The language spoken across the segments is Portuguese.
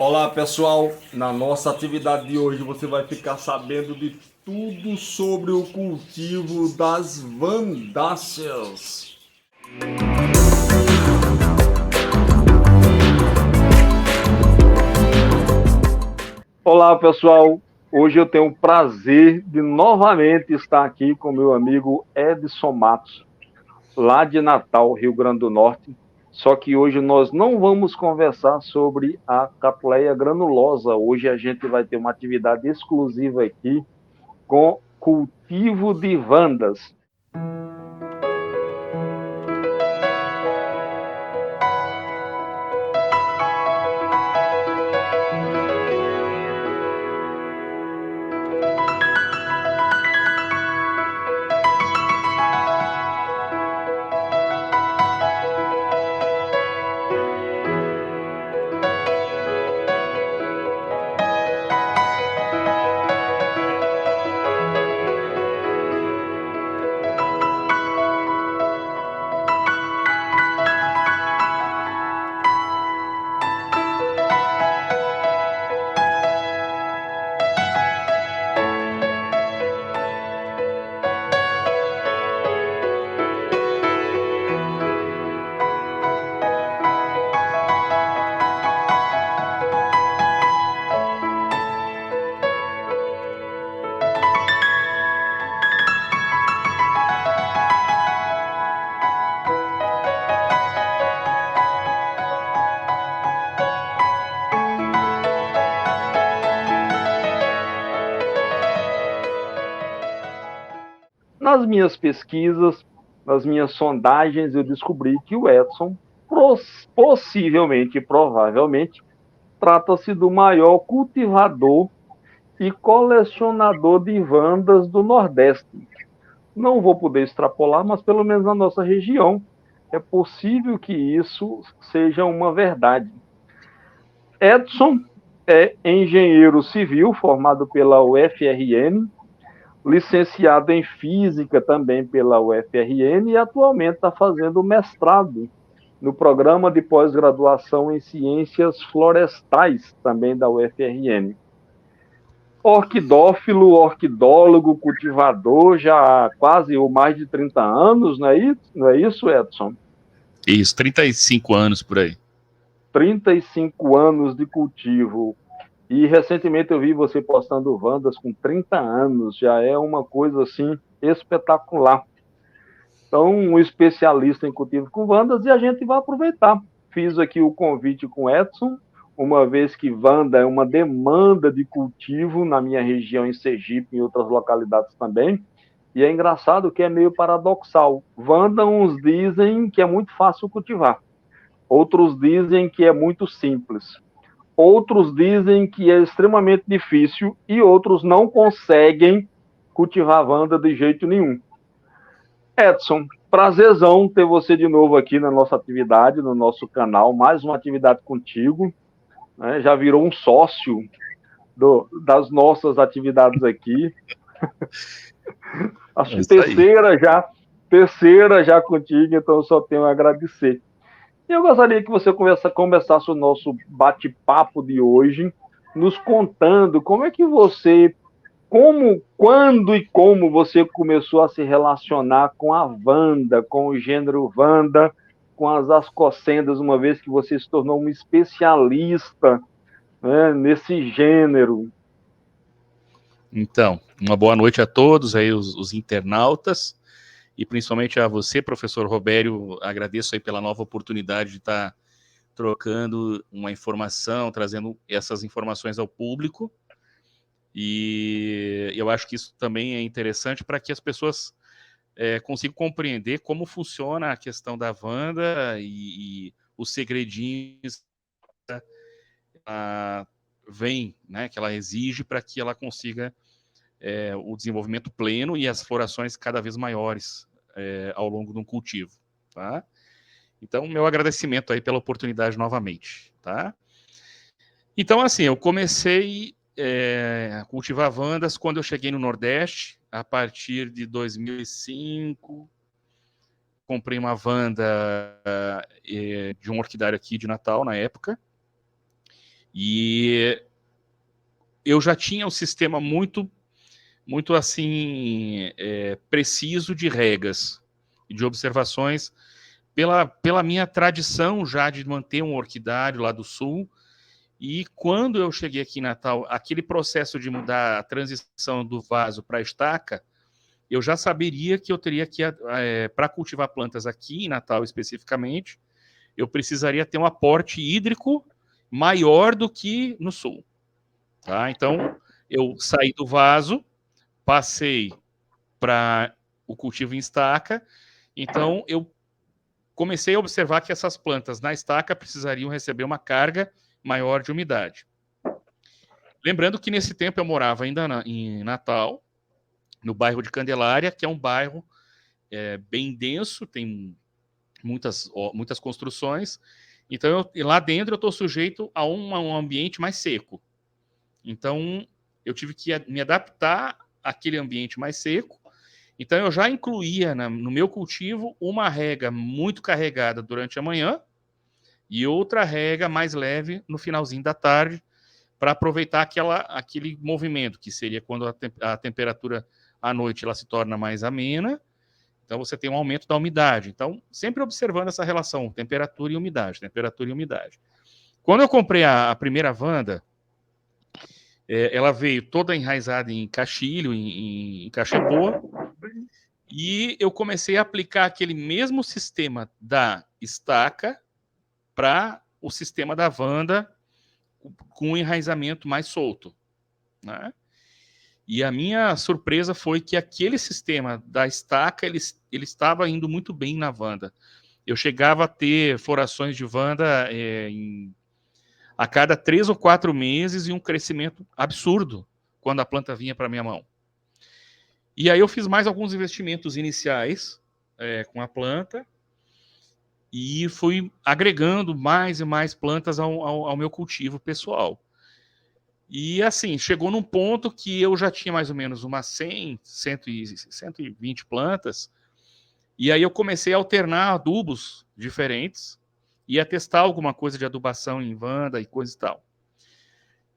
Olá pessoal, na nossa atividade de hoje você vai ficar sabendo de tudo sobre o cultivo das vandáceas. Olá pessoal, hoje eu tenho o prazer de novamente estar aqui com meu amigo Edson Matos, lá de Natal, Rio Grande do Norte. Só que hoje nós não vamos conversar sobre a Cattleya granulosa. Hoje a gente vai ter uma atividade exclusiva aqui com cultivo de vandas. Nas minhas pesquisas, nas minhas sondagens, eu descobri que o Edson, possivelmente, provavelmente, trata-se do maior cultivador e colecionador de vandas do Nordeste. Não vou poder extrapolar, mas pelo menos na nossa região é possível que isso seja uma verdade. Edson é engenheiro civil formado pela UFRN, licenciado em Física também pela UFRN e atualmente está fazendo mestrado no programa de pós-graduação em Ciências Florestais, também da UFRN. Orquidófilo, orquidólogo, cultivador, já há quase ou mais de 30 anos, não é isso, Edson? Isso, 35 anos por aí. 35 anos de cultivo. E recentemente eu vi você postando vandas com 30 anos, já é uma coisa assim espetacular. Então, um especialista em cultivo com vandas e a gente vai aproveitar. Fiz aqui o convite com o Edson, uma vez que vanda é uma demanda de cultivo na minha região, em Sergipe e em outras localidades também. E é engraçado que é meio paradoxal. Vanda, uns dizem que é muito fácil cultivar, outros dizem que é muito simples. Outros dizem que é extremamente difícil e outros não conseguem cultivar vanda de jeito nenhum. Edson, prazerzão ter você de novo aqui na nossa atividade, no nosso canal, mais uma atividade contigo, né? Já virou um sócio das nossas atividades aqui. Acho É que isso aí. terceira já contigo, então eu só tenho a agradecer. E eu gostaria que você começasse o nosso bate-papo de hoje, nos contando quando e como você começou a se relacionar com a Wanda, com o gênero Wanda, com as ascocendas, uma vez que você se tornou um especialista, né, nesse gênero. Então, uma boa noite a todos aí, os internautas, e principalmente a você, professor Robério. Agradeço aí pela nova oportunidade de estar trocando uma informação, trazendo essas informações ao público. E eu acho que isso também é interessante para que as pessoas consigam compreender como funciona a questão da Wanda e os segredinhos vem, né, que ela exige para que ela consiga o desenvolvimento pleno e as florações cada vez maiores ao longo de um cultivo, tá? Então, meu agradecimento aí pela oportunidade novamente, tá? Então, assim, eu comecei a cultivar vandas quando eu cheguei no Nordeste, a partir de 2005. Comprei uma vanda de um orquidário aqui de Natal, na época, E eu já tinha um sistema muito assim, preciso de regas e de observações pela minha tradição já de manter um orquidário lá do sul. E quando eu cheguei aqui em Natal, aquele processo de mudar a transição do vaso para a estaca, eu já saberia que eu teria que, para cultivar plantas aqui em Natal especificamente, eu precisaria ter um aporte hídrico maior do que no sul. Tá? Então, eu saí do vaso, passei para o cultivo em estaca, então eu comecei a observar que essas plantas na estaca precisariam receber uma carga maior de umidade. Lembrando que nesse tempo eu morava ainda em Natal, no bairro de Candelária, que é um bairro bem denso, tem muitas construções, então lá dentro eu estou sujeito a um ambiente mais seco. Então eu tive que me adaptar àquele ambiente mais seco. Então eu já incluía no meu cultivo uma rega muito carregada durante a manhã e outra rega mais leve no finalzinho da tarde, para aproveitar aquele movimento, que seria quando a temperatura à noite ela se torna mais amena, então você tem um aumento da umidade. Então, sempre observando essa relação, temperatura e umidade, temperatura e umidade. Quando eu comprei a primeira Wanda, ela veio toda enraizada em caixilho, em cacheboa, e eu comecei a aplicar aquele mesmo sistema da estaca para o sistema da Wanda com um enraizamento mais solto, né? E a minha surpresa foi que aquele sistema da estaca, ele estava indo muito bem na Wanda. Eu chegava a ter florações de Wanda a cada 3 ou 4 meses e um crescimento absurdo quando a planta vinha para minha mão. E aí eu fiz mais alguns investimentos iniciais com a planta e fui agregando mais e mais plantas ao meu cultivo pessoal. E assim, chegou num ponto que eu já tinha mais ou menos umas 120 plantas, e aí eu comecei a alternar adubos diferentes, e a testar alguma coisa de adubação em Wanda e coisa e tal.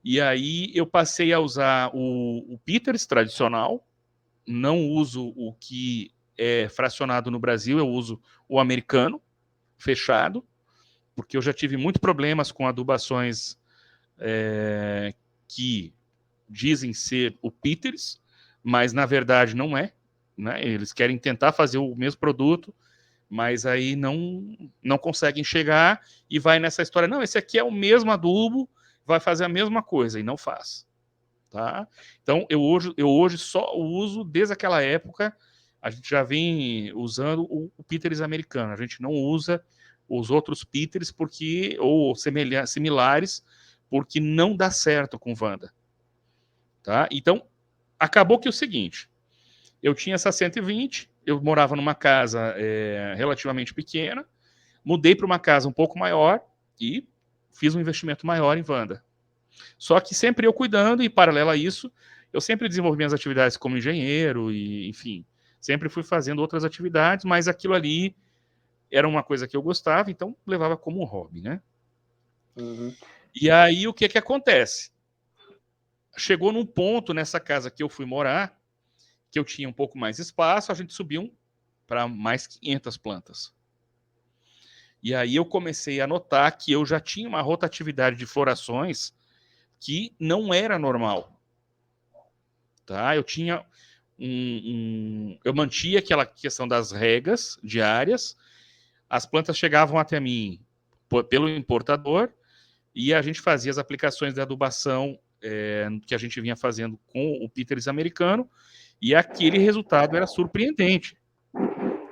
E aí eu passei a usar o Peters tradicional, não uso o que é fracionado no Brasil, eu uso o americano, fechado, porque eu já tive muitos problemas com adubações que dizem ser o Peters, mas na verdade não é, né? Eles querem tentar fazer o mesmo produto, mas aí não conseguem chegar e vai nessa história, não, esse aqui é o mesmo adubo, vai fazer a mesma coisa, e não faz. Tá? Então, eu hoje só uso, desde aquela época, a gente já vem usando o Peters americano, a gente não usa os outros Peters porque, ou similares, porque não dá certo com Wanda. Tá? Então, acabou que é o seguinte, eu tinha essa 120, eu morava numa casa relativamente pequena, mudei para uma casa um pouco maior e fiz um investimento maior em Wanda. Só que sempre eu cuidando, e paralelo a isso, eu sempre desenvolvi minhas atividades como engenheiro, e enfim, sempre fui fazendo outras atividades, mas aquilo ali era uma coisa que eu gostava, então levava como um hobby, né? Uhum. E aí o que acontece? Chegou num ponto nessa casa que eu fui morar, que eu tinha um pouco mais espaço, a gente subiu para mais 500 plantas. E aí eu comecei a notar que eu já tinha uma rotatividade de florações que não era normal. Tá? Eu tinha eu mantia aquela questão das regas diárias, as plantas chegavam até mim pelo importador e a gente fazia as aplicações de adubação que a gente vinha fazendo com o Peters americano, e aquele resultado era surpreendente.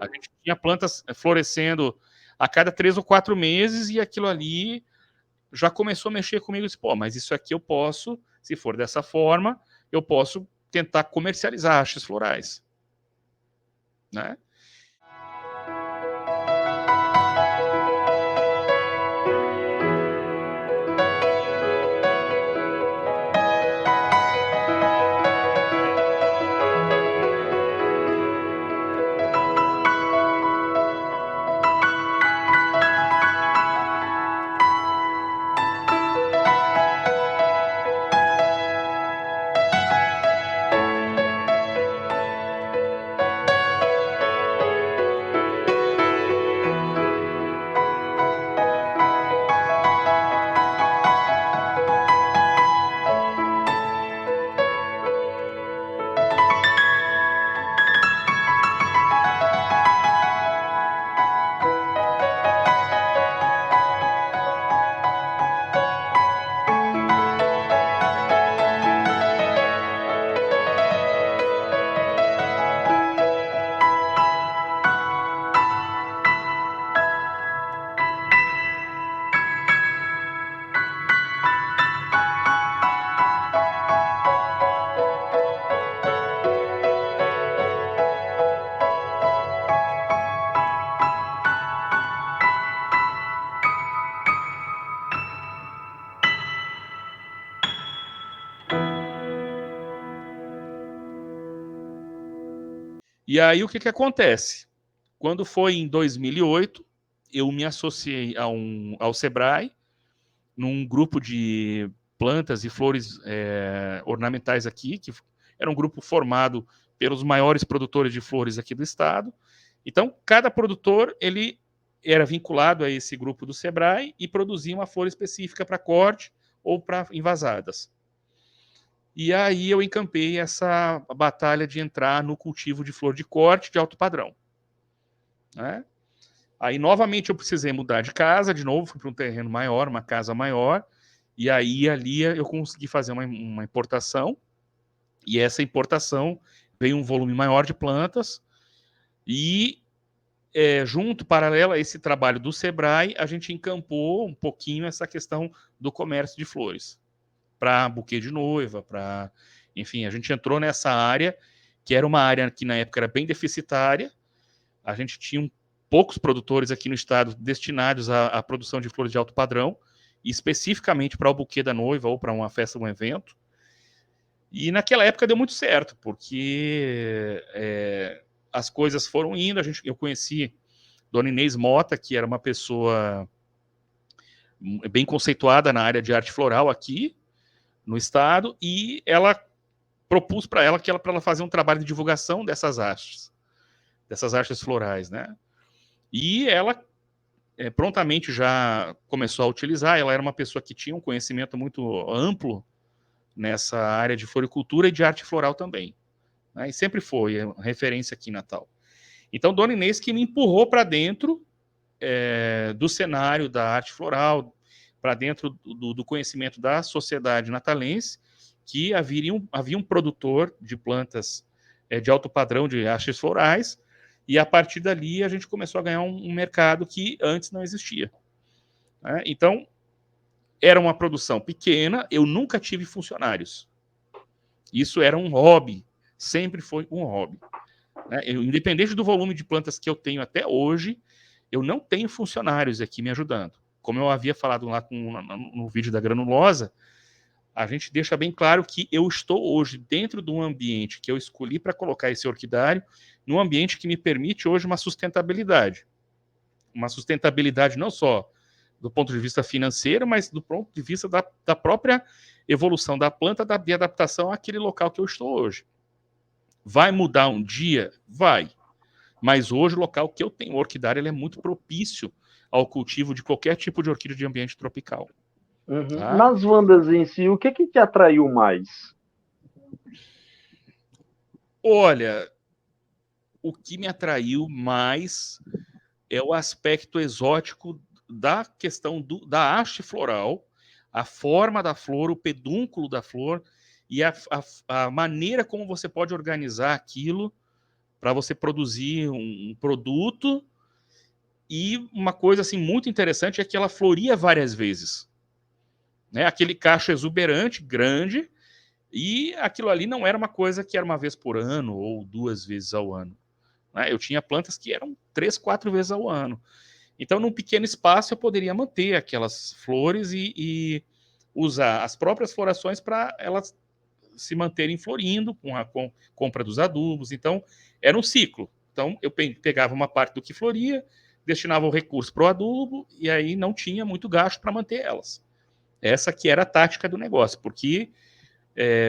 A gente tinha plantas florescendo a cada 3 ou 4 meses, e aquilo ali já começou a mexer comigo. Disse, pô, mas isso aqui eu posso, se for dessa forma, eu posso tentar comercializar hastes florais. Né? E aí o que acontece? Quando foi em 2008, eu me associei ao Sebrae, num grupo de plantas e flores ornamentais aqui, que era um grupo formado pelos maiores produtores de flores aqui do estado. Então, cada produtor ele era vinculado a esse grupo do Sebrae e produzia uma flor específica para corte ou para envasadas. E aí eu encampei essa batalha de entrar no cultivo de flor de corte de alto padrão. Né? Aí, novamente, eu precisei mudar de casa, de novo, fui para um terreno maior, uma casa maior, e aí ali eu consegui fazer uma importação, e essa importação veio um volume maior de plantas, e junto, paralelo a esse trabalho do Sebrae, a gente encampou um pouquinho essa questão do comércio de flores, para buquê de noiva, para... Enfim, a gente entrou nessa área, que era uma área que na época era bem deficitária, a gente tinha poucos produtores aqui no estado destinados à produção de flores de alto padrão, especificamente para o buquê da noiva ou para uma festa, um evento. E naquela época deu muito certo, porque as coisas foram indo. Eu conheci Dona Inês Mota, que era uma pessoa bem conceituada na área de arte floral aqui no estado, e ela propus para ela para ela fazer um trabalho de divulgação dessas hastes florais, né? E ela prontamente já começou a utilizar. Ela era uma pessoa que tinha um conhecimento muito amplo nessa área de floricultura e de arte floral também, né? E sempre foi referência aqui em Natal. Então, Dona Inês que me empurrou para dentro do cenário da arte floral, para dentro do conhecimento da sociedade natalense, que havia um produtor de plantas de alto padrão de hastes florais, e a partir dali a gente começou a ganhar um mercado que antes não existia. Né? Então, era uma produção pequena, eu nunca tive funcionários. Isso era um hobby, sempre foi um hobby. Né? Independente do volume de plantas que eu tenho até hoje, eu não tenho funcionários aqui me ajudando. Como eu havia falado lá no vídeo da granulosa, a gente deixa bem claro que eu estou hoje dentro de um ambiente que eu escolhi para colocar esse orquidário, num ambiente que me permite hoje uma sustentabilidade. Uma sustentabilidade não só do ponto de vista financeiro, mas do ponto de vista da própria evolução da planta, de adaptação àquele local que eu estou hoje. Vai mudar um dia? Vai. Mas hoje o local que eu tenho, o orquidário, ele é muito propício ao cultivo de qualquer tipo de orquídea de ambiente tropical. Uhum. Tá? Nas vandas em si, o que te atraiu mais? Olha, o que me atraiu mais é o aspecto exótico da questão da haste floral, a forma da flor, o pedúnculo da flor e a maneira como você pode organizar aquilo para você produzir um produto. E uma coisa assim muito interessante é que ela floria várias vezes. Né? Aquele cacho exuberante, grande, e aquilo ali não era uma coisa que era uma vez por ano ou 2 vezes ao ano. Né? Eu tinha plantas que eram 3, 4 vezes ao ano. Então, num pequeno espaço, eu poderia manter aquelas flores e usar as próprias florações para elas se manterem florindo com a compra dos adubos. Então, era um ciclo. Então, eu pegava uma parte do que floria, destinava o recurso para o adubo, e aí não tinha muito gasto para manter elas. Essa que era a tática do negócio, porque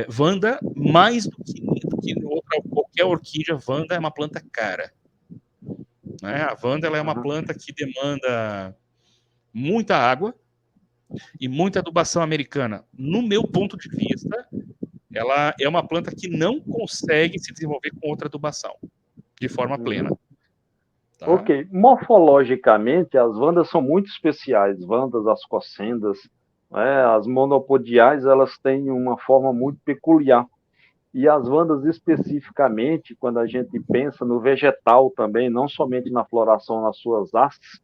Vanda, mais do que qualquer orquídea, Vanda é uma planta cara. Né? A Vanda ela é uma planta que demanda muita água e muita adubação americana. No meu ponto de vista, ela é uma planta que não consegue se desenvolver com outra adubação de forma plena. Tá? Ok. Morfologicamente, as vandas são muito especiais. Vandas, as cossendas, as monopodiais, elas têm uma forma muito peculiar. E as vandas especificamente, quando a gente pensa no vegetal também, não somente na floração nas suas hastes,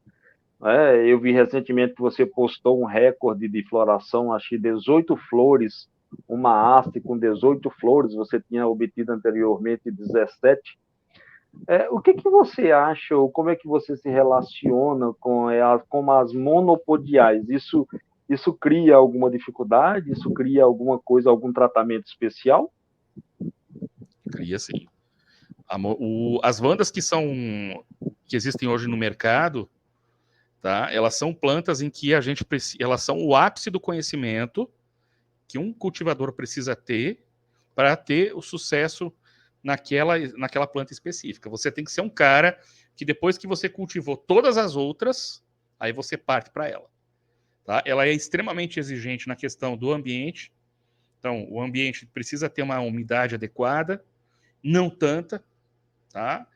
eu vi recentemente que você postou um recorde de floração, acho que 18 flores, uma haste com 18 flores, você tinha obtido anteriormente 17. O que você acha, ou como é que você se relaciona com as monopodiais? Isso cria alguma dificuldade? Isso cria alguma coisa, algum tratamento especial? Cria sim. As vandas que existem hoje no mercado, tá? Elas são plantas em que elas são o ápice do conhecimento que um cultivador precisa ter para ter o sucesso naquela planta específica. Você tem que ser um cara que depois que você cultivou todas as outras, aí você parte para ela. Tá? Ela é extremamente exigente na questão do ambiente. Então, o ambiente precisa ter uma umidade adequada, não tanta, tá?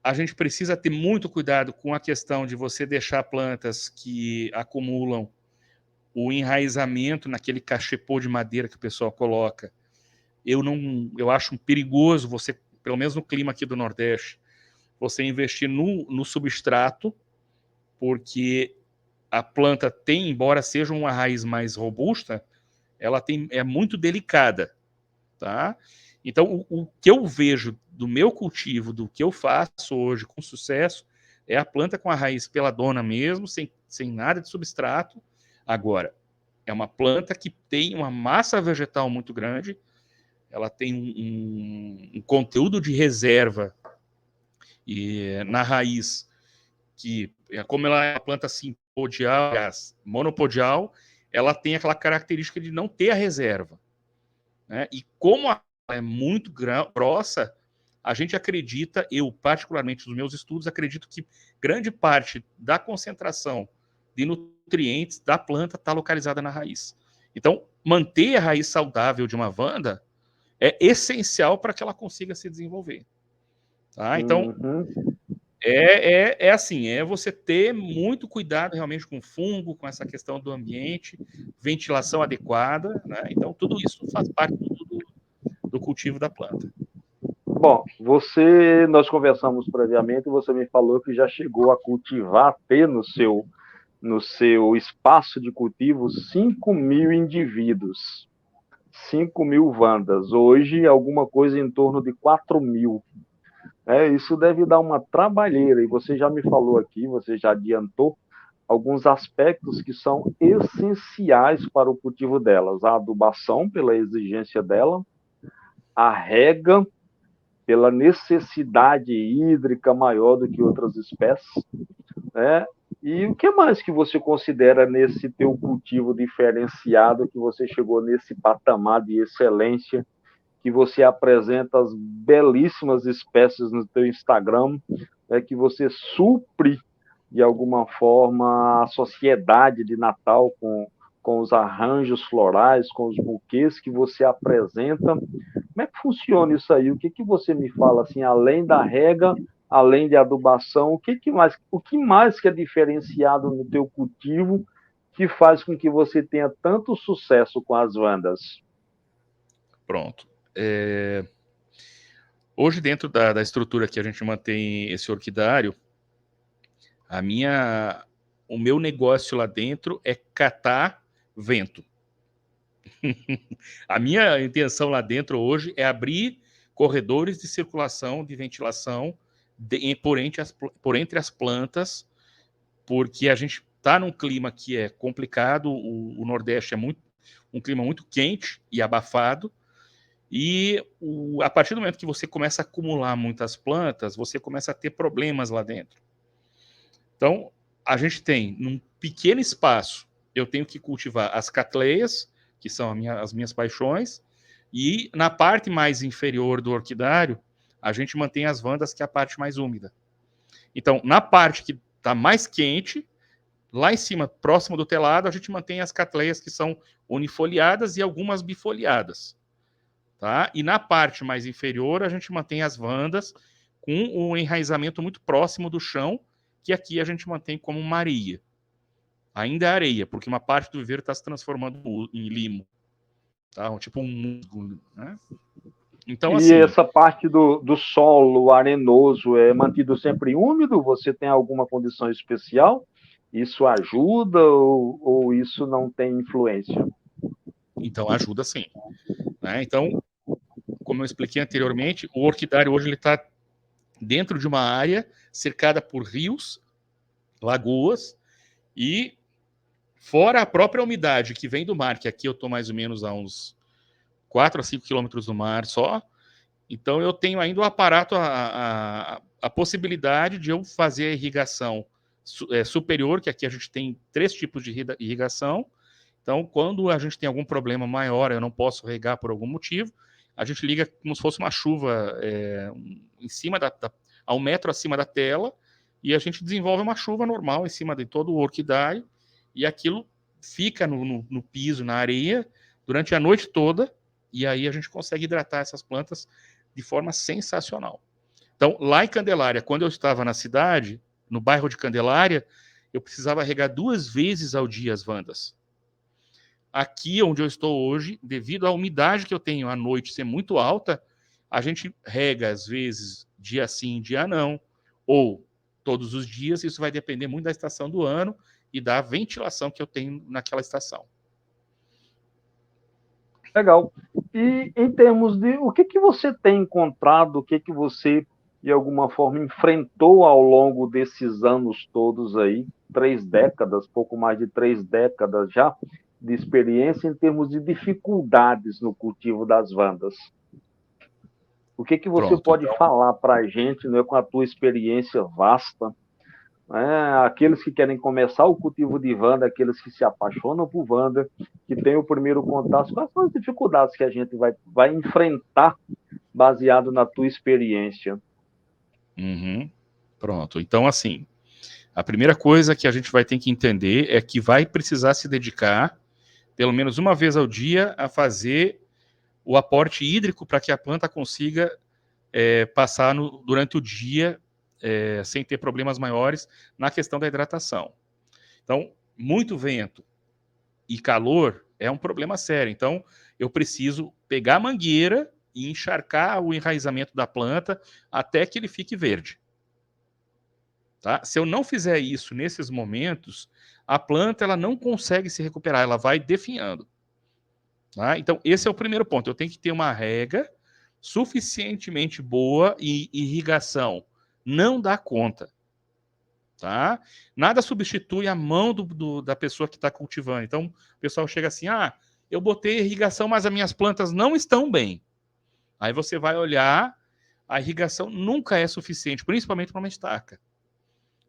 A gente precisa ter muito cuidado com a questão de você deixar plantas que acumulam o enraizamento naquele cachepô de madeira que o pessoal coloca. Eu acho perigoso você, pelo menos no clima aqui do Nordeste, você investir no substrato, porque a planta tem, embora seja uma raiz mais robusta, ela é muito delicada, tá? Então, o que eu vejo do meu cultivo, do que eu faço hoje com sucesso, é a planta com a raiz peladona mesmo, sem nada de substrato. Agora, é uma planta que tem uma massa vegetal muito grande, ela tem um conteúdo de reserva na raiz, que, como ela é uma planta simpodial, monopodial, ela tem aquela característica de não ter a reserva. Né? E como ela é muito grossa, a gente acredita, eu particularmente nos meus estudos, acredito que grande parte da concentração de nutrientes da planta está localizada na raiz. Então, manter a raiz saudável de uma vanda é essencial para que ela consiga se desenvolver. Tá? Então, assim, é você ter muito cuidado realmente com fungo, com essa questão do ambiente, ventilação adequada, né? Então, tudo isso faz parte do cultivo da planta. Bom, nós conversamos previamente e você me falou que já chegou a cultivar, ter no seu espaço de cultivo 5.000 indivíduos, 5.000 vandas. Hoje, alguma coisa em torno de 4.000. Isso deve dar uma trabalheira, e você já me falou aqui, você já adiantou alguns aspectos que são essenciais para o cultivo delas. A adubação, pela exigência dela, a rega, pela necessidade hídrica maior do que outras espécies, né? E o que mais que você considera nesse teu cultivo diferenciado, que você chegou nesse patamar de excelência, que você apresenta as belíssimas espécies no teu Instagram, que você supre, de alguma forma, a sociedade de Natal com os arranjos florais, com os buquês que você apresenta? Como é que funciona isso aí? O que você me fala, assim, além da rega, além de adubação, o que mais que é diferenciado no teu cultivo que faz com que você tenha tanto sucesso com as vandas? Pronto. Hoje, dentro da estrutura que a gente mantém esse orquidário, o meu negócio lá dentro é catar vento. A minha intenção lá dentro hoje é abrir corredores de circulação, de ventilação por entre as plantas, porque a gente está num clima que é complicado, o Nordeste é um clima muito quente e abafado, e a partir do momento que você começa a acumular muitas plantas, você começa a ter problemas lá dentro. Então, a gente tem, num pequeno espaço, eu tenho que cultivar as catleias, que são as minhas paixões, e na parte mais inferior do orquidário, a gente mantém as vandas, que é a parte mais úmida. Então, na parte que está mais quente, lá em cima, próximo do telado, a gente mantém as catleias, que são unifoliadas e algumas bifoliadas. Tá? E na parte mais inferior, a gente mantém as vandas com o enraizamento muito próximo do chão, que aqui a gente mantém como uma areia. Ainda é areia, porque uma parte do viveiro está se transformando em limo. Tá? Tipo um musgo, né? Então, e assim, essa parte do solo arenoso é mantido sempre úmido? Você tem alguma condição especial? Isso ajuda ou isso não tem influência? então ajuda sim. Né? Então, como eu expliquei anteriormente, o orquidário hoje está dentro de uma área cercada por rios, lagoas, e fora a própria umidade que vem do mar, que aqui eu estou mais ou menos a uns 4 a 5 quilômetros do mar só, Então, eu tenho ainda o aparato, a possibilidade de eu fazer a irrigação superior, que aqui a gente tem 3 tipos de irrigação. Então, quando a gente tem algum problema maior, eu não posso regar por algum motivo, a gente liga como se fosse uma chuva em cima a 1 metro acima da tela, e a gente desenvolve uma chuva normal em cima de todo o orquidário, e aquilo fica no piso, na areia, durante a noite toda, e aí a gente consegue hidratar essas plantas de forma sensacional. Então, lá em Candelária, quando eu estava na cidade, no bairro de Candelária, eu precisava regar 2 vezes ao dia as vandas. Aqui onde eu estou hoje, devido à umidade que eu tenho à noite ser muito alta, a gente rega às vezes dia sim, dia não, ou todos os dias. Isso vai depender muito da estação do ano e da ventilação que eu tenho naquela estação. Legal. E em termos de o que você tem encontrado, o que você, de alguma forma, enfrentou ao longo desses anos todos aí, 3 décadas, pouco mais de 3 décadas já, de experiência em termos de dificuldades no cultivo das vandas? O que você Pronto, pode então, falar para a gente, né, com a tua experiência vasta, aqueles que querem começar o cultivo de Wanda, aqueles que se apaixonam por Wanda, que têm o primeiro contato, quais são as dificuldades que a gente vai enfrentar baseado na tua experiência? Pronto. Então, assim, a primeira coisa que a gente vai ter que entender é que vai precisar se dedicar, pelo menos uma vez ao dia, a fazer o aporte hídrico para que a planta consiga passar durante o dia sem ter problemas maiores na questão da hidratação. Então, muito vento e calor é um problema sério. Então, eu preciso pegar a mangueira e encharcar o enraizamento da planta até que ele fique verde. Tá? Se eu não fizer isso nesses momentos, a planta ela não consegue se recuperar, ela vai definhando. Tá? Então, esse é o primeiro ponto. Eu tenho que ter uma rega suficientemente boa e irrigação. Não dá conta. Tá? Nada substitui a mão da pessoa que está cultivando. Então, o pessoal chega assim, eu botei irrigação, mas as minhas plantas não estão bem. Aí você vai olhar, a irrigação nunca é suficiente, principalmente para uma estaca.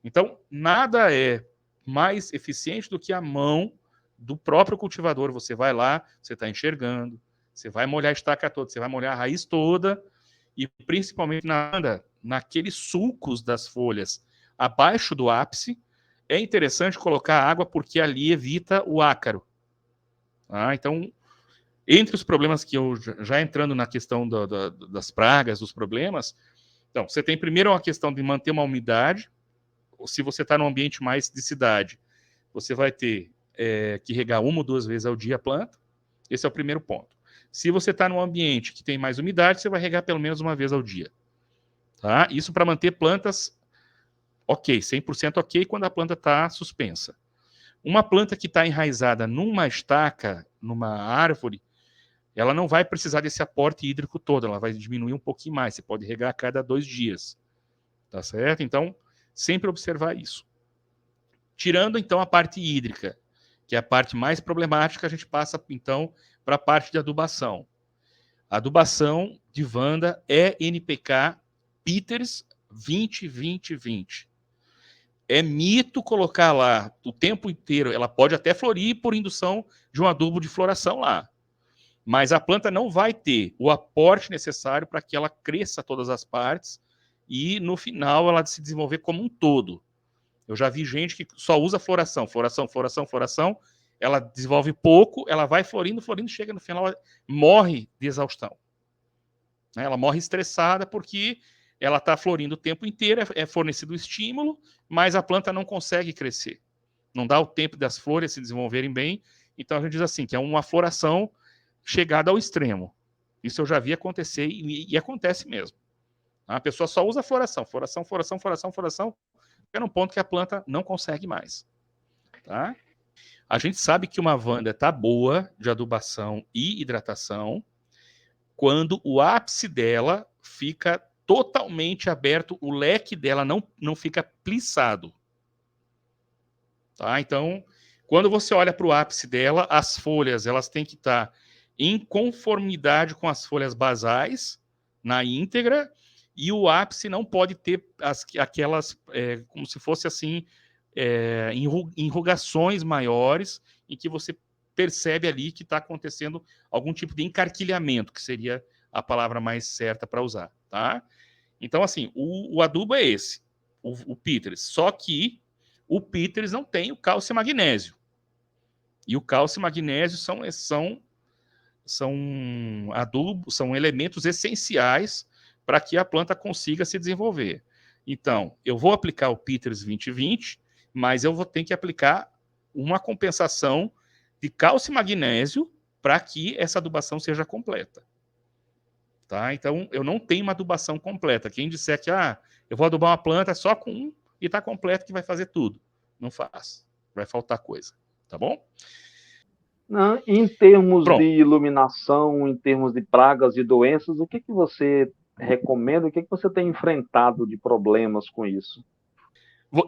Então, nada é mais eficiente do que a mão do próprio cultivador. Você vai lá, você está enxergando, você vai molhar a estaca toda, você vai molhar a raiz toda, e principalmente naqueles sulcos das folhas abaixo do ápice, é interessante colocar água porque ali evita o ácaro. Então, entre os problemas que eu já entrando na questão das pragas, dos problemas, então, você tem primeiro uma questão de manter uma umidade. Se você está num ambiente mais de cidade, você vai ter que regar 1 ou 2 vezes ao dia a planta. Esse é o primeiro ponto. Se você está num ambiente que tem mais umidade, você vai regar pelo menos 1 vez ao dia. Tá? Isso para manter plantas ok, 100% ok, quando a planta está suspensa. Uma planta que está enraizada numa estaca, numa árvore, ela não vai precisar desse aporte hídrico todo, ela vai diminuir um pouquinho mais, você pode regar a cada 2 dias. Tá certo? Então, sempre observar isso. Tirando, então, a parte hídrica, que é a parte mais problemática, a gente passa, então, para a parte de adubação. A adubação de Wanda é NPK Peters 20-20-20. É mito colocar lá o tempo inteiro. Ela pode até florir por indução de um adubo de floração lá. Mas a planta não vai ter o aporte necessário para que ela cresça todas as partes e, no final, ela se desenvolver como um todo. Eu já vi gente que só usa floração. Ela desenvolve pouco, ela vai florindo, chega no final, ela morre de exaustão. Ela morre estressada porque ela está florindo o tempo inteiro, é fornecido o estímulo, mas a planta não consegue crescer. Não dá o tempo das flores se desenvolverem bem. Então a gente diz assim, que é uma floração chegada ao extremo. Isso eu já vi acontecer e acontece mesmo. A pessoa só usa floração, chega num ponto que a planta não consegue mais. Tá? A gente sabe que uma Wanda está boa de adubação e hidratação quando o ápice dela fica totalmente aberto, o leque dela não fica plissado. Tá? Então, quando você olha para o ápice dela, as folhas elas têm que estar em conformidade com as folhas basais, na íntegra, e o ápice não pode ter aquelas, como se fosse assim, enrugações maiores, em que você percebe ali que está acontecendo algum tipo de encarquilhamento, que seria a palavra mais certa para usar, tá? Então, assim, o adubo é esse, o Peters, só que o Peters não tem o cálcio e magnésio. E o cálcio e magnésio são adubos, são elementos essenciais para que a planta consiga se desenvolver. Então, eu vou aplicar o Peters 2020, mas eu vou ter que aplicar uma compensação de cálcio e magnésio para que essa adubação seja completa. Tá? Então, eu não tenho uma adubação completa. Quem disser que eu vou adubar uma planta só com um e está completo que vai fazer tudo. Não faz. Vai faltar coisa. Tá bom? Em termos Pronto. de iluminação, em termos de pragas e doenças, o que você recomenda? O que você tem enfrentado de problemas com isso?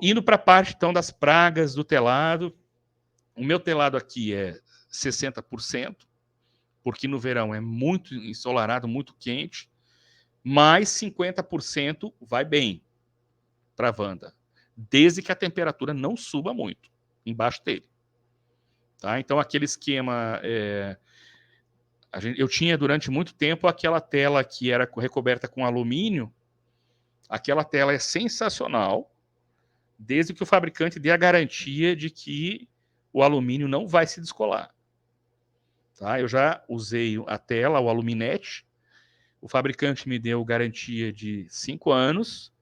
Indo para a parte, então, das pragas do telado. O meu telado aqui é 60%, porque no verão é muito ensolarado, muito quente, mas 50% vai bem para a Wanda, desde que a temperatura não suba muito embaixo dele. Tá? Então, aquele esquema... eu tinha durante muito tempo aquela tela que era recoberta com alumínio. Aquela tela é sensacional, desde que o fabricante dê a garantia de que o alumínio não vai se descolar. Tá? Eu já usei a tela, o aluminete. O fabricante me deu garantia de 5 anos.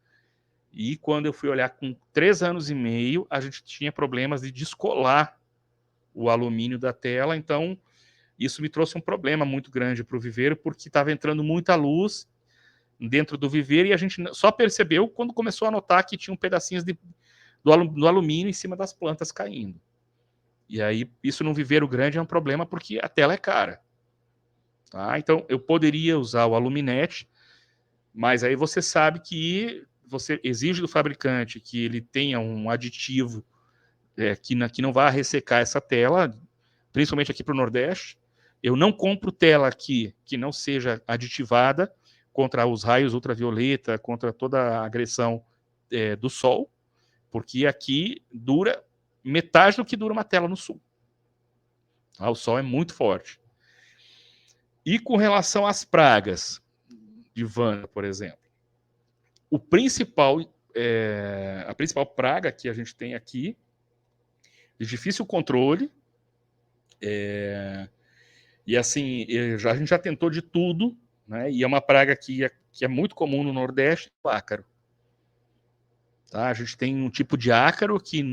E quando eu fui olhar com 3 anos e meio, a gente tinha problemas de descolar o alumínio da tela. Então, isso me trouxe um problema muito grande para o viveiro, porque estava entrando muita luz dentro do viveiro e a gente só percebeu quando começou a notar que tinham pedacinhos do alumínio em cima das plantas caindo. E aí, isso num viveiro grande é um problema porque a tela é cara. Tá? Então, eu poderia usar o aluminete, mas aí você sabe que você exige do fabricante que ele tenha um aditivo que não vá ressecar essa tela, principalmente aqui para o Nordeste. Eu não compro tela aqui que não seja aditivada contra os raios ultravioleta, contra toda a agressão do sol, porque aqui dura metade do que dura uma tela no sul. O sol é muito forte. E com relação às pragas de Wanda, por exemplo, a principal praga que a gente tem aqui, de difícil controle, e assim, a gente já tentou de tudo, né? E é uma praga que é muito comum no Nordeste, o ácaro. Tá? A gente tem um tipo de ácaro que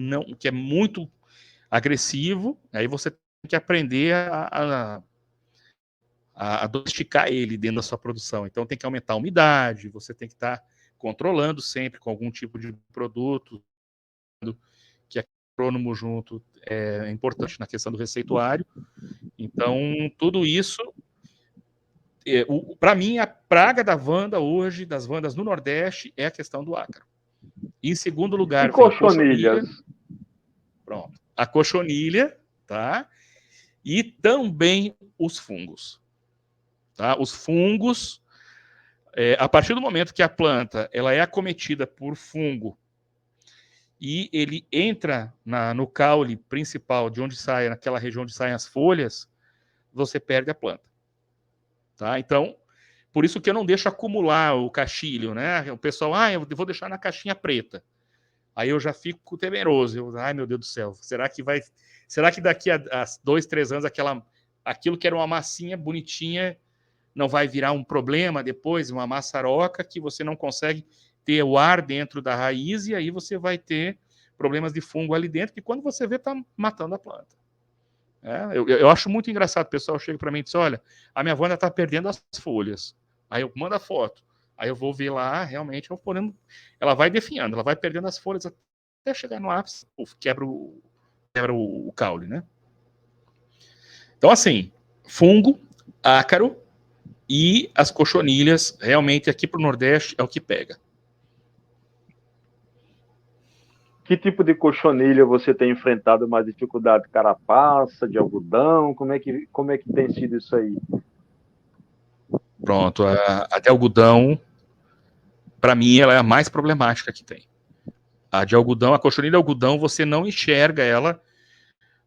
é muito agressivo, aí você tem que aprender a domesticar ele dentro da sua produção. Então tem que aumentar a umidade, você tem que estar controlando sempre com algum tipo de produto, que é agrônomo junto, é importante na questão do receituário. Então, tudo isso, para mim, a praga da Wanda hoje, das Wandas no Nordeste, é a questão do ácaro. Em segundo lugar, E vem cochonilhas? Pronto. A cochonilha, tá? E também os fungos. Tá? Os fungos, a partir do momento que a planta ela é acometida por fungo e ele entra no caule principal, de onde sai, naquela região onde saem as folhas, você perde a planta. Tá? Então, por isso que eu não deixo acumular o caixilho, né? O pessoal, eu vou deixar na caixinha preta. Aí eu já fico temeroso. Ai, meu Deus do céu, será que daqui a 2, 3 anos aquilo que era uma massinha bonitinha não vai virar um problema depois, uma maçaroca que você não consegue ter o ar dentro da raiz e aí você vai ter problemas de fungo ali dentro que quando você vê está matando a planta. Eu acho muito engraçado, o pessoal chega para mim e diz, olha, a minha Wanda está perdendo as folhas. Aí eu mando a foto. Aí eu vou ver lá, realmente, ela vai definhando, ela vai perdendo as folhas até chegar no ápice, quebra o caule, né? Então, assim, fungo, ácaro e as cochonilhas, realmente, aqui para o Nordeste, é o que pega. Que tipo de cochonilha você tem enfrentado mais dificuldade? Carapaça, de algodão? Como é que tem sido isso aí? Pronto, a de algodão, para mim, ela é a mais problemática que tem. A de algodão, a cochonilha de algodão, você não enxerga ela.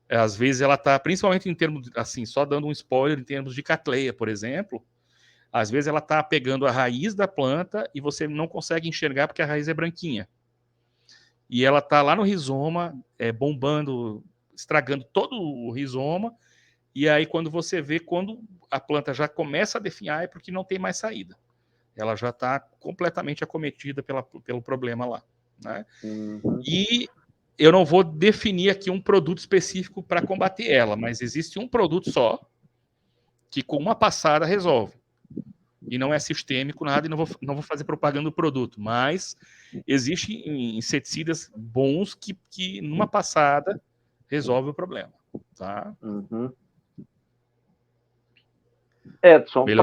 Às vezes ela está, principalmente em termos, assim, só dando um spoiler em termos de catleia, por exemplo, às vezes ela está pegando a raiz da planta e você não consegue enxergar porque a raiz é branquinha. E ela está lá no rizoma, bombando, estragando todo o rizoma, e aí quando você vê, quando a planta já começa a definhar, é porque não tem mais saída. Ela já está completamente acometida pelo problema lá, né? Uhum. E eu não vou definir aqui um produto específico para combater ela, mas existe um produto só que com uma passada resolve. E não é sistêmico nada, e não vou fazer propaganda do produto, mas existem inseticidas bons que numa passada resolve o problema, tá? Uhum. Edson, Beleza.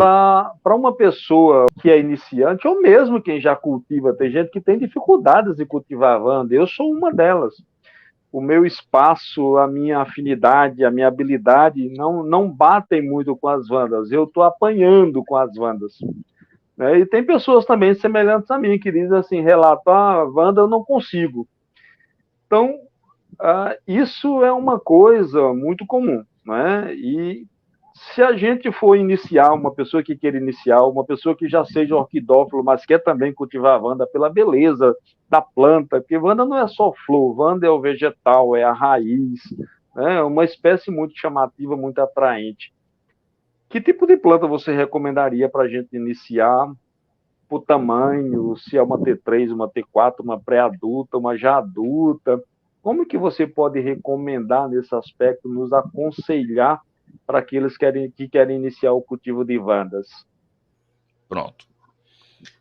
para uma pessoa que é iniciante, ou mesmo quem já cultiva, tem gente que tem dificuldades de cultivar a Wanda, eu sou uma delas. O meu espaço, a minha afinidade, a minha habilidade não batem muito com as Wandas, eu estou apanhando com as Wandas. Né? E tem pessoas também semelhantes a mim, que dizem assim, relato, Wanda eu não consigo. Então, isso é uma coisa muito comum, né? E se a gente for iniciar, uma pessoa que queira iniciar, uma pessoa que já seja orquidófilo, mas quer também cultivar a Wanda pela beleza da planta, porque Wanda não é só flor, Wanda é o vegetal, é a raiz, né? É uma espécie muito chamativa, muito atraente. Que tipo de planta você recomendaria para a gente iniciar? Por tamanho, se é uma T3, uma T4, uma pré-adulta, uma já adulta. Como que você pode recomendar nesse aspecto, nos aconselhar para aqueles que querem iniciar o cultivo de Wandas? Pronto.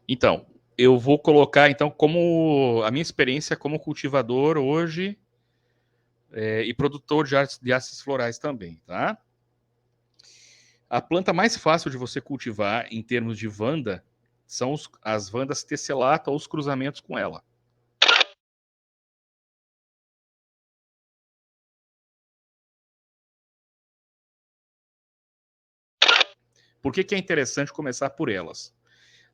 Então, eu vou colocar, então, como a minha experiência como cultivador hoje e produtor de ácidos florais também, tá? A planta mais fácil de você cultivar em termos de Wanda são as Wandas tessellata ou os cruzamentos com ela. Por que é interessante começar por elas?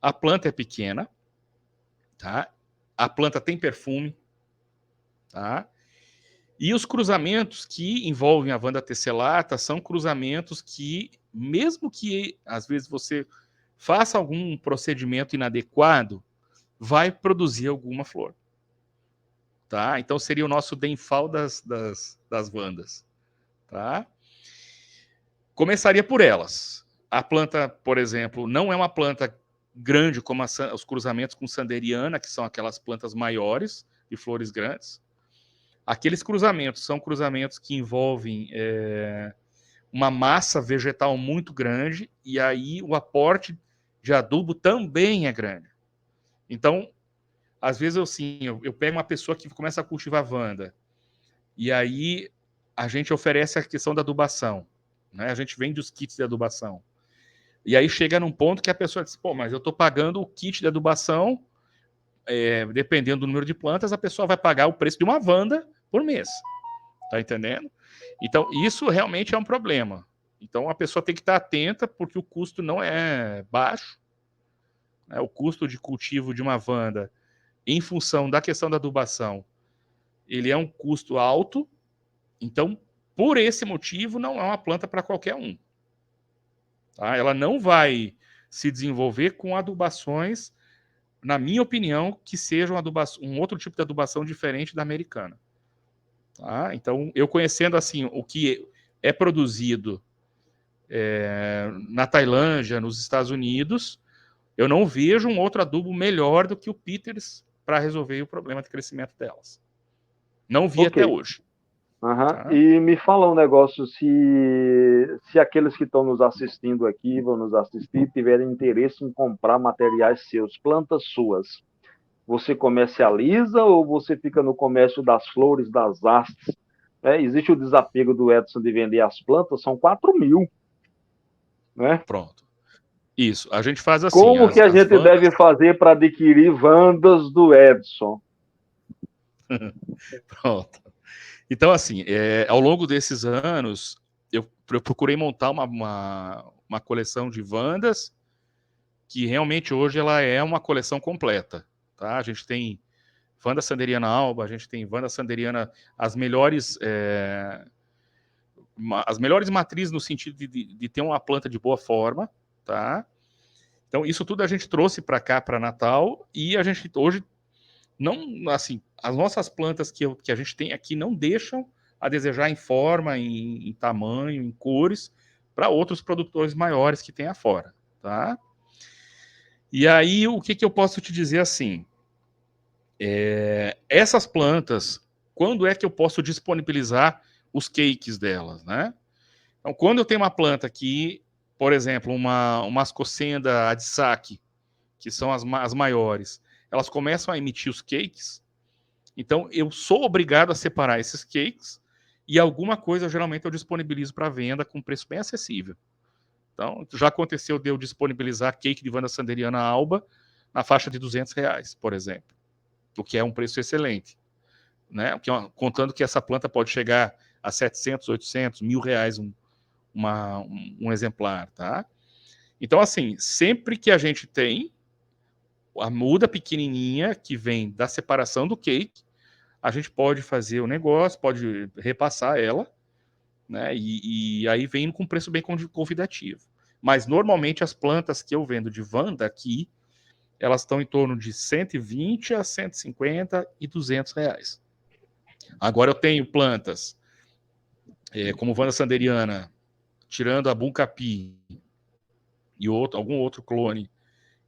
A planta é pequena, tá? A planta tem perfume, tá? E os cruzamentos que envolvem a Wanda tessellata são cruzamentos que, mesmo que às vezes você faça algum procedimento inadequado, vai produzir alguma flor. Tá? Então seria o nosso Denfal das Wandas. Tá? Começaria por elas. A planta, por exemplo, não é uma planta grande como os cruzamentos com sanderiana, que são aquelas plantas maiores de flores grandes. Aqueles cruzamentos são cruzamentos que envolvem uma massa vegetal muito grande e aí o aporte de adubo também é grande. Então, às vezes eu pego uma pessoa que começa a cultivar Wanda e aí a gente oferece a questão da adubação, né? A gente vende os kits de adubação. E aí chega num ponto que a pessoa diz, pô, mas eu estou pagando o kit de adubação, dependendo do número de plantas, a pessoa vai pagar o preço de uma Wanda por mês. Tá entendendo? Então, isso realmente é um problema. Então, a pessoa tem que estar atenta, porque o custo não é baixo. Né? O custo de cultivo de uma Wanda, em função da questão da adubação, ele é um custo alto. Então, por esse motivo, não é uma planta para qualquer um. Tá? Ela não vai se desenvolver com adubações, na minha opinião, que sejam um outro tipo de adubação diferente da americana. Tá? Então, eu conhecendo assim o que é produzido na Tailândia, nos Estados Unidos, eu não vejo um outro adubo melhor do que o Peters para resolver o problema de crescimento delas. Não vi até hoje. Tá? E me fala um negócio, se aqueles que estão nos assistindo aqui, vão nos assistir, tiverem interesse em comprar materiais seus, plantas suas, você comercializa ou você fica no comércio das flores, das hastes? Existe o desapego do Edson de vender as plantas, são 4.000. Né? Pronto. Isso, a gente faz assim. Como que a gente deve fazer para adquirir Wandas do Edson? Pronto. Então, assim, ao longo desses anos, eu procurei montar uma coleção de Wandas que realmente hoje ela é uma coleção completa, tá? A gente tem Vanda Sanderiana alba, a gente tem Vanda Sanderiana, as melhores matrizes no sentido de ter uma planta de boa forma, tá? Então, isso tudo a gente trouxe para cá, para Natal, e a gente hoje não, assim, as nossas plantas que a gente tem aqui não deixam a desejar em forma, em tamanho, em cores, para outros produtores maiores que tem afora, tá? E aí, o que eu posso te dizer assim? Essas plantas, quando é que eu posso disponibilizar os cakes delas, né? Então, quando eu tenho uma planta que, por exemplo, uma ascocenda adsaque, que são as maiores, elas começam a emitir os cakes, então eu sou obrigado a separar esses cakes e alguma coisa geralmente eu disponibilizo para venda com preço bem acessível. Então, já aconteceu de eu disponibilizar cake de Vanda Sanderiana alba na faixa de R$200, por exemplo, o que é um preço excelente, né? Contando que essa planta pode chegar a 700, 800, R$1.000 um exemplar, tá? Então, assim, sempre que a gente tem a muda pequenininha que vem da separação do cake, a gente pode fazer o negócio, pode repassar ela, né? E aí vem com preço bem convidativo. Mas normalmente as plantas que eu vendo de Vanda aqui, elas estão em torno de 120 a 150 e R$200. Agora eu tenho plantas como Vanda Sanderiana, tirando a Buncapi e algum outro clone,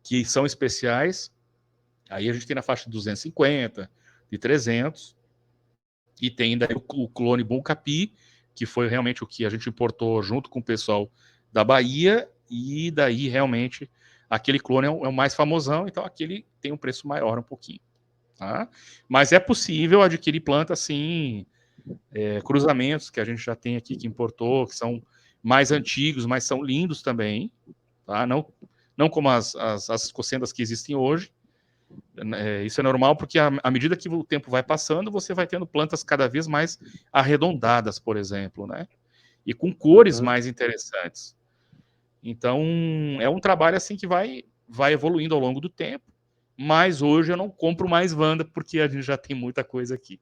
que são especiais, aí a gente tem na faixa de 250, de 300, e tem daí o clone Buncapi, que foi realmente o que a gente importou junto com o pessoal da Bahia, e daí realmente aquele clone é o mais famosão, então aquele tem um preço maior um pouquinho. Tá? Mas é possível adquirir planta assim, cruzamentos que a gente já tem aqui que importou, que são mais antigos, mas são lindos também, tá? Não como as cocendas que existem hoje. Isso é normal porque à medida que o tempo vai passando, você vai tendo plantas cada vez mais arredondadas, por exemplo, né? E com cores mais interessantes. Então, é um trabalho assim que vai evoluindo ao longo do tempo, mas hoje eu não compro mais Vanda porque a gente já tem muita coisa aqui.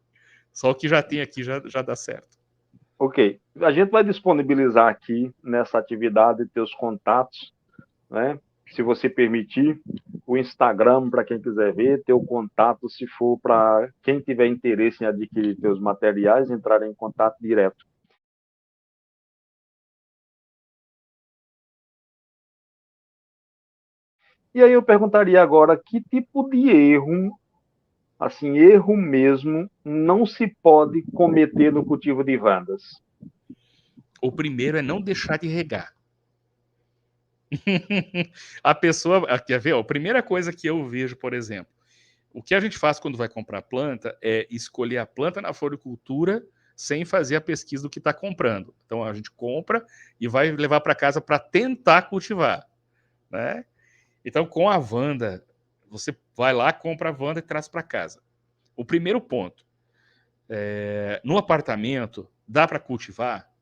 Só o que já tem aqui já dá certo. Ok. A gente vai disponibilizar aqui nessa atividade teus contatos, né? Se você permitir, o Instagram para quem quiser ver, teu contato, se for para quem tiver interesse em adquirir teus materiais, entrar em contato direto. E aí eu perguntaria agora, que tipo de erro, assim, erro mesmo, não se pode cometer no cultivo de vandas? O primeiro é não deixar de regar. A pessoa, quer ver? A primeira coisa que eu vejo, por exemplo, o que a gente faz quando vai comprar planta é escolher a planta na floricultura sem fazer a pesquisa do que está comprando. Então a gente compra e vai levar para casa para tentar cultivar, né? Então com a Vanda, você vai lá, compra a Vanda e traz para casa. O primeiro ponto, no apartamento, dá para cultivar?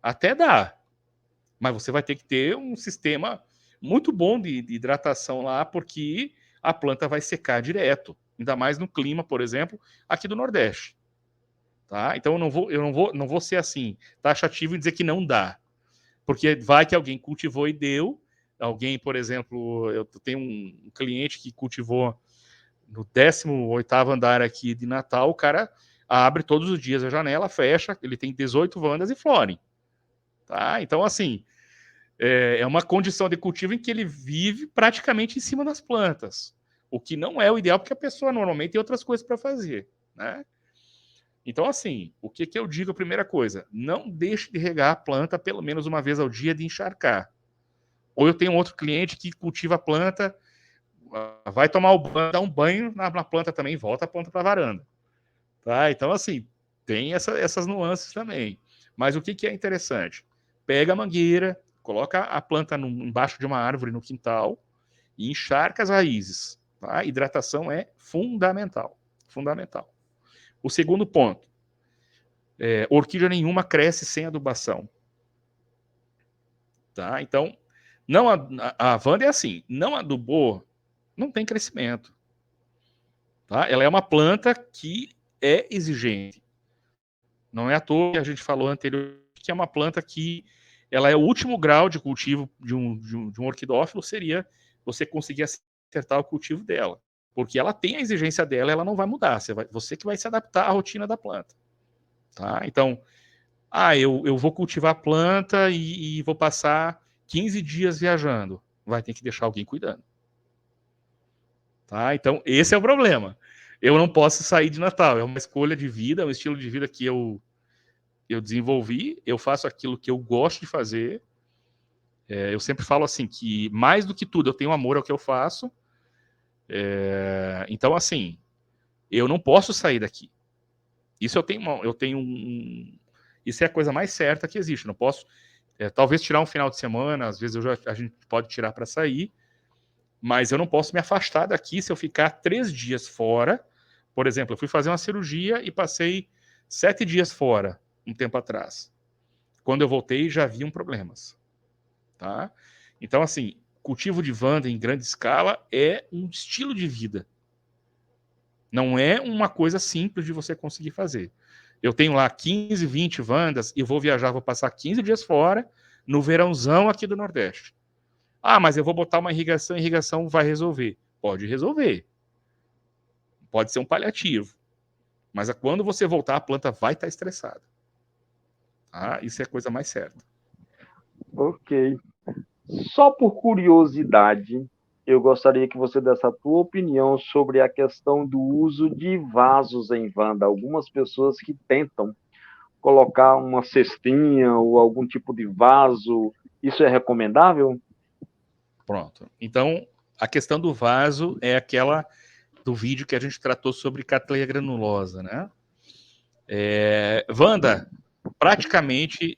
Até dá, mas você vai ter que ter um sistema muito bom de hidratação lá, porque a planta vai secar direto, ainda mais no clima, por exemplo, aqui do Nordeste. Tá? Então eu não vou ser assim, taxativo e dizer que não dá, porque vai que alguém cultivou e deu. Alguém, por exemplo, eu tenho um cliente que cultivou no 18º andar aqui de Natal, o cara abre todos os dias a janela, fecha, ele tem 18 vandas e florem. Tá? Então, assim, é uma condição de cultivo em que ele vive praticamente em cima das plantas, o que não é o ideal, porque a pessoa normalmente tem outras coisas para fazer, né? Então, assim, o que eu digo, a primeira coisa, não deixe de regar a planta pelo menos uma vez ao dia, de encharcar. Ou eu tenho outro cliente que cultiva a planta, vai tomar o banho, dá um banho na planta também, volta a planta para a varanda. Tá? Então, assim, tem essas nuances também. Mas o que é interessante? Pega a mangueira, coloca a planta embaixo de uma árvore no quintal e encharca as raízes. Tá? Hidratação é fundamental. Fundamental. O segundo ponto, orquídea nenhuma cresce sem adubação. Tá? Então, Não, a Wanda é assim, não adubou, não tem crescimento. Tá? Ela é uma planta que é exigente. Não é à toa que a gente falou anteriormente que é uma planta que ela é o último grau de cultivo de um orquidófilo, seria você conseguir acertar o cultivo dela. Porque ela tem a exigência dela, ela não vai mudar. Você que vai se adaptar à rotina da planta. Tá? Então, eu vou cultivar a planta e vou passar 15 dias viajando. Vai ter que deixar alguém cuidando. Tá? Então, esse é o problema. Eu não posso sair de Natal. É uma escolha de vida, é um estilo de vida que eu desenvolvi. Eu faço aquilo que eu gosto de fazer. Eu sempre falo assim, que mais do que tudo, eu tenho amor ao que eu faço. Então, assim, eu não posso sair daqui. Isso isso é a coisa mais certa que existe. Não posso, talvez tirar um final de semana, às vezes a gente pode tirar para sair, mas eu não posso me afastar daqui se eu ficar 3 dias fora. Por exemplo, eu fui fazer uma cirurgia e passei 7 dias fora, um tempo atrás. Quando eu voltei, já haviam problemas. Tá? Então, assim, cultivo de Wanda em grande escala é um estilo de vida. Não é uma coisa simples de você conseguir fazer. Eu tenho lá 15, 20 Wandas e vou viajar, vou passar 15 dias fora, no verãozão aqui do Nordeste. Mas eu vou botar uma irrigação, a irrigação vai resolver. Pode resolver. Pode ser um paliativo. Mas quando você voltar, a planta vai estar estressada. Isso é a coisa mais certa. Ok. Só por curiosidade, eu gostaria que você desse a tua opinião sobre a questão do uso de vasos em Wanda. Algumas pessoas que tentam colocar uma cestinha ou algum tipo de vaso, isso é recomendável? Pronto. Então, a questão do vaso é aquela do vídeo que a gente tratou sobre Cattleya granulosa, né? Wanda, praticamente,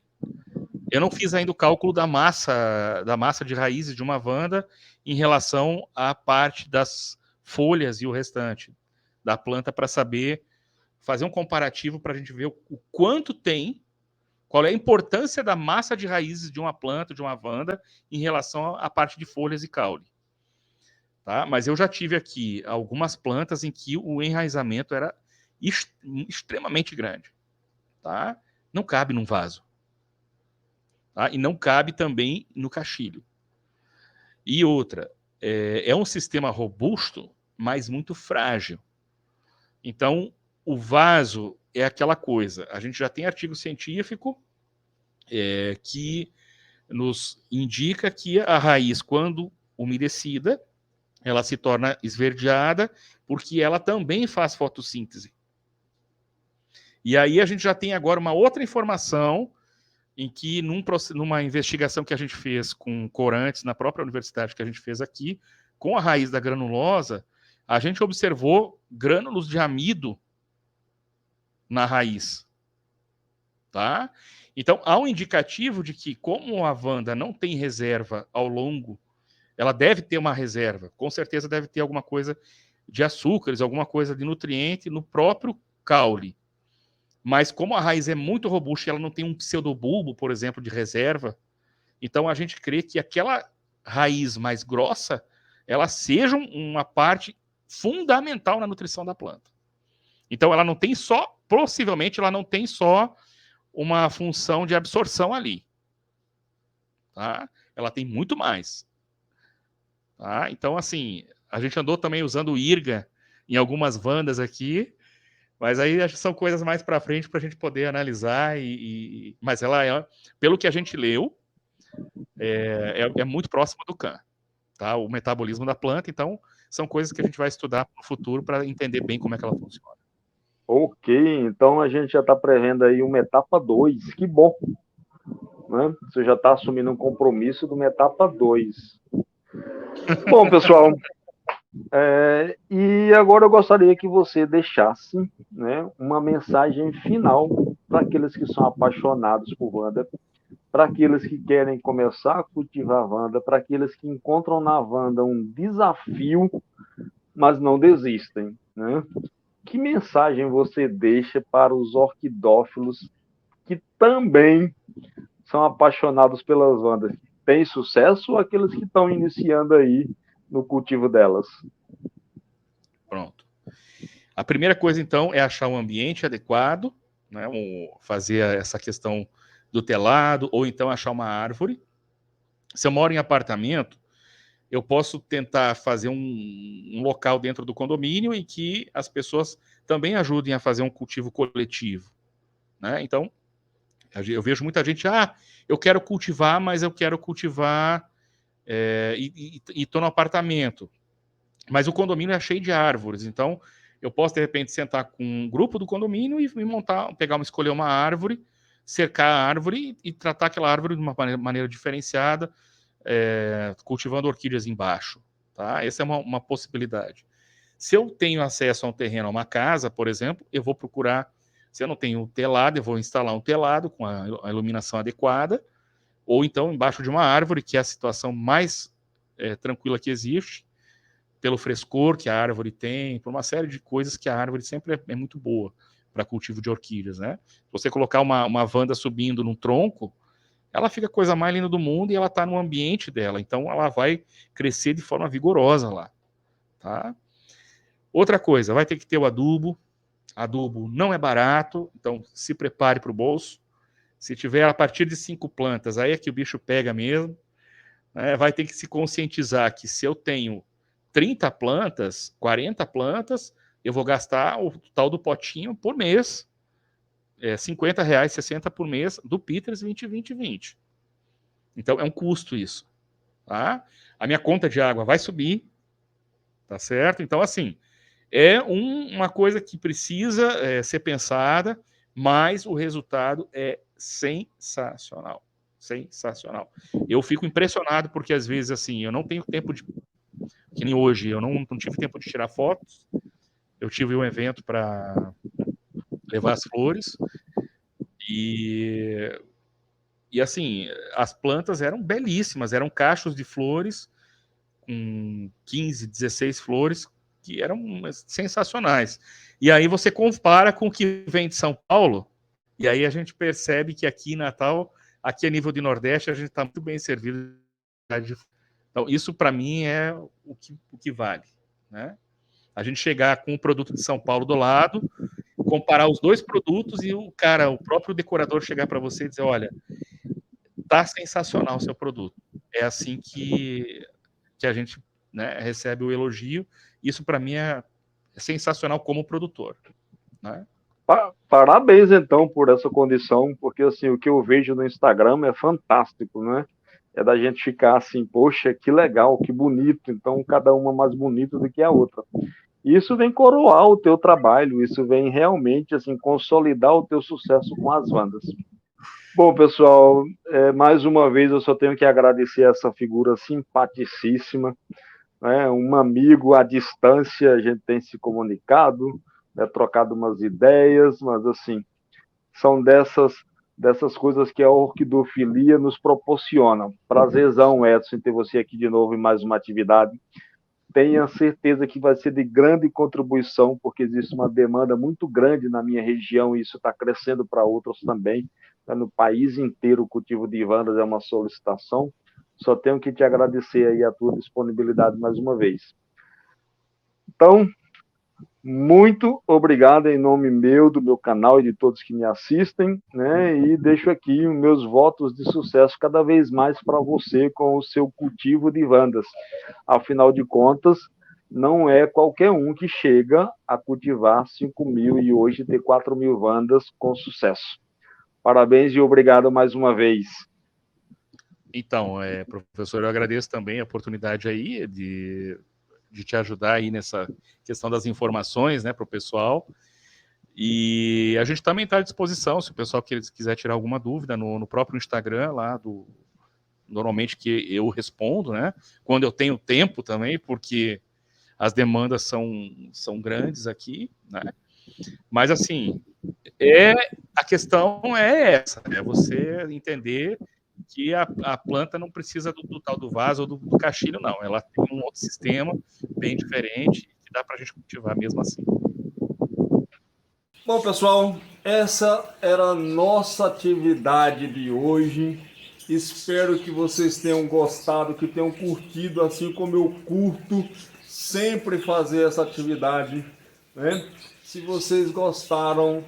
eu não fiz ainda o cálculo da massa de raízes de uma Wanda em relação à parte das folhas e o restante da planta para saber fazer um comparativo para a gente ver o quanto tem, qual é a importância da massa de raízes de uma planta, de uma Wanda, em relação à parte de folhas e caule. Tá? Mas eu já tive aqui algumas plantas em que o enraizamento era extremamente grande. Tá? Não cabe num vaso. Tá? E não cabe também no caixilho. E outra, é um sistema robusto, mas muito frágil. Então, o vaso é aquela coisa. A gente já tem artigo científico que nos indica que a raiz, quando umedecida, ela se torna esverdeada, porque ela também faz fotossíntese. E aí a gente já tem agora uma outra informação em que, numa investigação que a gente fez com corantes na própria universidade que a gente fez aqui, com a raiz da granulosa, a gente observou grânulos de amido na raiz. Tá? Então, há um indicativo de que, como a Wanda não tem reserva ao longo, ela deve ter uma reserva, com certeza deve ter alguma coisa de açúcares, alguma coisa de nutriente no próprio caule. Mas como a raiz é muito robusta e ela não tem um pseudobulbo, por exemplo, de reserva, então a gente crê que aquela raiz mais grossa, ela seja uma parte fundamental na nutrição da planta. Então ela não tem só, possivelmente ela não tem só uma função de absorção ali. Tá? Ela tem muito mais. Tá? Então, assim, a gente andou também usando o IRGA em algumas Wandas aqui, mas aí são coisas mais para frente para a gente poder analisar. Mas ela é, pelo que a gente leu, é muito próximo do CAN, tá? O metabolismo da planta. Então, são coisas que a gente vai estudar no futuro para entender bem como é que ela funciona. Ok, então a gente já está prevendo aí uma etapa 2, que bom. Né? Você já está assumindo um compromisso de uma etapa 2. Bom, pessoal, e agora eu gostaria que você deixasse, né, uma mensagem final para aqueles que são apaixonados por Wanda, para aqueles que querem começar a cultivar Wanda, para aqueles que encontram na Wanda um desafio, mas não desistem. Né? Que mensagem você deixa para os orquidófilos que também são apaixonados pelas Wandas? têm sucesso ou aqueles que estão iniciando aí no cultivo delas? Pronto. A primeira coisa, então, é achar um ambiente adequado, né, fazer essa questão do telado, ou então achar uma árvore. Se eu moro em apartamento, eu posso tentar fazer um local dentro do condomínio em que as pessoas também ajudem a fazer um cultivo coletivo, né? Então, eu vejo muita gente, eu quero cultivar, mas eu quero cultivar e estou no apartamento. Mas o condomínio é cheio de árvores, então eu posso, de repente, sentar com um grupo do condomínio e montar, escolher uma árvore, cercar a árvore e tratar aquela árvore de uma maneira diferenciada, cultivando orquídeas embaixo. Tá? Essa é uma possibilidade. Se eu tenho acesso a um terreno, a uma casa, por exemplo, eu vou procurar, se eu não tenho telado, eu vou instalar um telado com a iluminação adequada, ou então embaixo de uma árvore, que é a situação mais tranquila que existe, pelo frescor que a árvore tem, por uma série de coisas que a árvore sempre é muito boa para cultivo de orquídeas, né? Se você colocar uma vanda subindo num tronco, ela fica a coisa mais linda do mundo e ela está no ambiente dela, então ela vai crescer de forma vigorosa lá, tá? Outra coisa, vai ter que ter o adubo. Adubo não é barato, então se prepare para o bolso. Se tiver a partir de 5 plantas, aí é que o bicho pega mesmo. Vai ter que se conscientizar que se eu tenho 30 plantas, 40 plantas, eu vou gastar o tal do potinho por mês. R$50, 60 por mês do Peters 2020. Então é um custo isso. Tá? A minha conta de água vai subir, tá certo? Então, assim, é uma coisa que precisa ser pensada, mas o resultado é sensacional. Sensacional. Eu fico impressionado porque, às vezes, assim, eu não tenho tempo de... Que nem hoje, eu não tive tempo de tirar fotos. Eu tive um evento para levar as flores e assim, as plantas eram belíssimas, eram cachos de flores com 15, 16 flores que eram sensacionais. E aí você compara com o que vem de São Paulo, e aí a gente percebe que aqui em Natal, aqui a nível de Nordeste, a gente está muito bem servido. Então, isso para mim é o que vale, né? A gente chegar com o produto de São Paulo do lado, comparar os dois produtos e o próprio decorador chegar para você e dizer, olha, tá sensacional o seu produto. É assim que a gente, né, recebe o elogio. Isso para mim é sensacional como produtor, né? Parabéns, então, por essa condição, porque assim, o que eu vejo no Instagram é fantástico, né? É da gente ficar assim, poxa, que legal, que bonito, então cada uma mais bonita do que a outra. Isso vem coroar o teu trabalho, isso vem realmente assim consolidar o teu sucesso com as bandas. Bom, pessoal, mais uma vez eu só tenho que agradecer essa figura simpaticíssima, né? Um amigo à distância, a gente tem se comunicado, né? Trocado umas ideias, mas assim, são dessas coisas que a orquidofilia nos proporciona. Prazerzão, Edson, ter você aqui de novo em mais uma atividade. Tenha certeza que vai ser de grande contribuição, porque existe uma demanda muito grande na minha região e isso está crescendo para outros também. No país inteiro o cultivo de vandas é uma solicitação. Só tenho que te agradecer aí a tua disponibilidade mais uma vez. Então, muito obrigado em nome meu, do meu canal e de todos que me assistem, né? E deixo aqui os meus votos de sucesso cada vez mais para você com o seu cultivo de vandas. Afinal de contas, não é qualquer um que chega a cultivar 5.000 e hoje ter 4.000 vandas com sucesso. Parabéns e obrigado mais uma vez. Então, professor, eu agradeço também a oportunidade aí de te ajudar aí nessa questão das informações, né, para o pessoal. E a gente também está à disposição, se o pessoal quiser tirar alguma dúvida no próprio Instagram lá normalmente que eu respondo, né? Quando eu tenho tempo também, porque as demandas são grandes aqui, né? Mas assim, a questão é essa, é você entender que a planta não precisa do tal do vaso ou do caixilho, não. Ela tem um outro sistema bem diferente que dá para a gente cultivar mesmo assim. Bom, pessoal, essa era a nossa atividade de hoje. Espero que vocês tenham gostado, que tenham curtido, assim como eu curto sempre fazer essa atividade, né? Se vocês gostaram,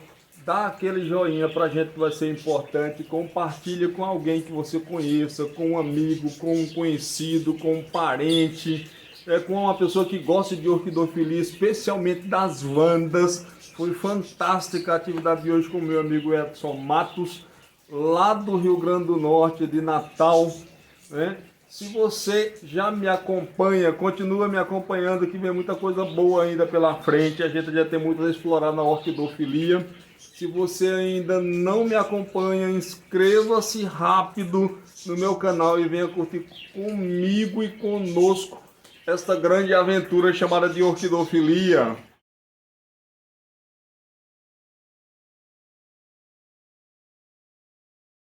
dá aquele joinha pra gente que vai ser importante, compartilha com alguém que você conheça, com um amigo, com um conhecido, com um parente, com uma pessoa que gosta de orquidofilia, especialmente das vandas. Foi fantástica a atividade de hoje com o meu amigo Edson Matos, lá do Rio Grande do Norte, de Natal, né? Se você já me acompanha, continua me acompanhando, que vem muita coisa boa ainda pela frente. A gente já tem muito a explorar na orquidofilia. Se você ainda não me acompanha, inscreva-se rápido no meu canal e venha curtir comigo e conosco esta grande aventura chamada de orquidofilia.